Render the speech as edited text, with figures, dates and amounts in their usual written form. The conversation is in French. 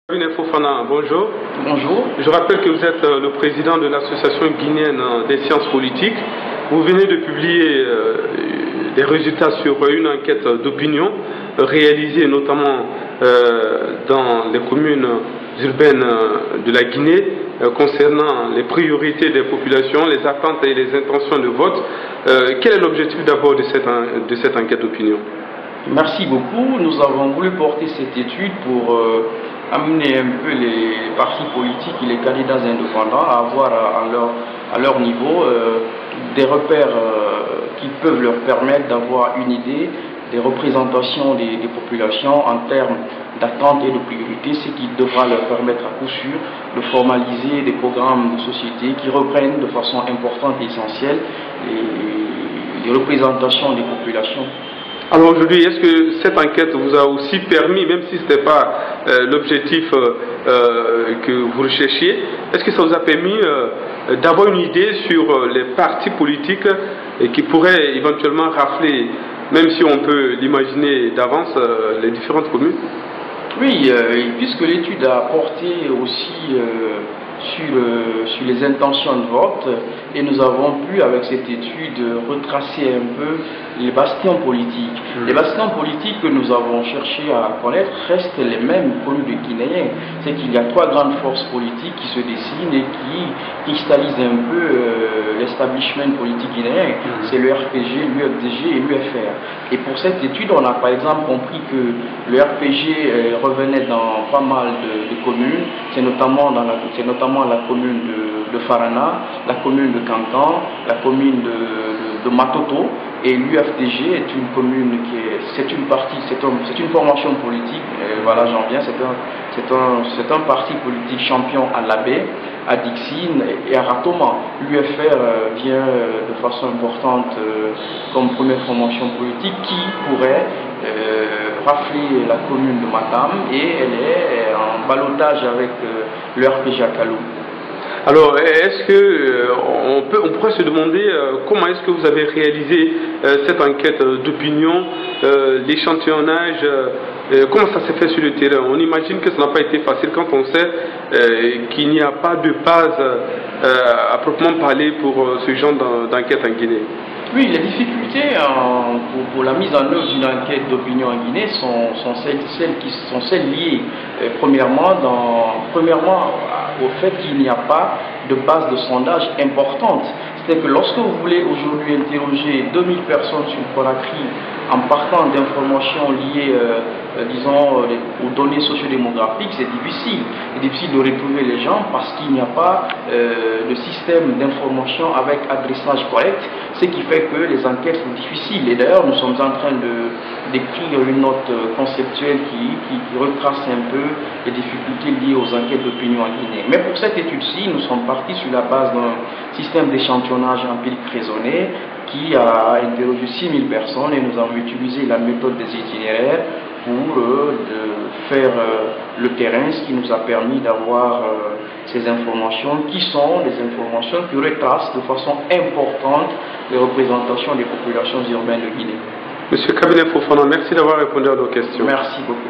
Kabine Fofana, bonjour. Bonjour. Je rappelle que vous êtes le président de l'Association guinéenne des sciences politiques. Vous venez de publier des résultats sur une enquête d'opinion réalisée notamment dans les communes urbaines de la Guinée concernant les priorités des populations, les attentes et les intentions de vote. Quel est l'objectif d'abord de cette enquête d'opinion? Merci beaucoup. Nous avons voulu porter cette étude pour amener un peu les partis politiques et les candidats indépendants à avoir à leur niveau des repères qui peuvent leur permettre d'avoir une idée des représentations des populations en termes d'attente et de priorité, ce qui devra leur permettre à coup sûr de formaliser des programmes de société qui reprennent de façon importante et essentielle les représentations des populations. Alors aujourd'hui, est-ce que cette enquête vous a aussi permis, même si ce n'était pas l'objectif que vous recherchiez, est-ce que ça vous a permis d'avoir une idée sur les partis politiques qui pourraient éventuellement rafler, même si on peut l'imaginer d'avance, les différentes communes? Oui, puisque l'étude a porté aussi sur les intentions de vote, et nous avons pu, avec cette étude, retracer un peu les bastions politiques. Les bastions politiques que nous avons cherché à connaître restent les mêmes connus des Guinéens. C'est qu'il y a trois grandes forces politiques qui se dessinent et qui cristallisent un peu l'establishment politique guinéen. C'est le RPG, l'UFDG et l'UFR. Et pour cette étude, on a par exemple compris que le RPG revenait dans pas mal de communes. C'est notamment la commune de Farana, la commune de Cancan, la commune de Matoto, et l'UFDG est une commune c'est une formation politique, voilà j'en viens, c'est un parti politique champion à Labé, à Dixine et à Ratoma. L'UFR vient de façon importante comme première formation politique qui pourrait rafler la commune de Matam, et elle est en ballottage avec le RPG à Kalou. Alors, est-ce que on pourrait se demander comment est-ce que vous avez réalisé cette enquête d'opinion, l'échantillonnage, comment ça s'est fait sur le terrain? On imagine que ça n'a pas été facile quand on sait qu'il n'y a pas de base à proprement parler pour ce genre d'enquête en Guinée. Oui, les difficultés pour la mise en œuvre d'une enquête d'opinion en Guinée sont celles liées premièrement au fait qu'il n'y a pas de base de sondage importante. C'est que lorsque vous voulez aujourd'hui interroger 2000 personnes sur Conakry en partant d'informations liées, disons, aux données sociodémographiques, c'est difficile. C'est difficile de retrouver les gens parce qu'il n'y a pas de système d'information avec adressage correct, ce qui fait que les enquêtes sont difficiles. Et d'ailleurs, nous sommes en train d'écrire une note conceptuelle qui retrace un peu les difficultés liées aux enquêtes d'opinion en Guinée. Mais pour cette étude-ci, nous sommes partis sur la base d'un système d'échantillonnage empirique raisonné qui a interrogé 6000 personnes, et nous avons utilisé la méthode des itinéraires pour faire le terrain, ce qui nous a permis d'avoir ces informations qui sont des informations qui retracent de façon importante les représentations des populations urbaines de Guinée. Monsieur Kabine Fofana, merci d'avoir répondu à nos questions. Merci beaucoup.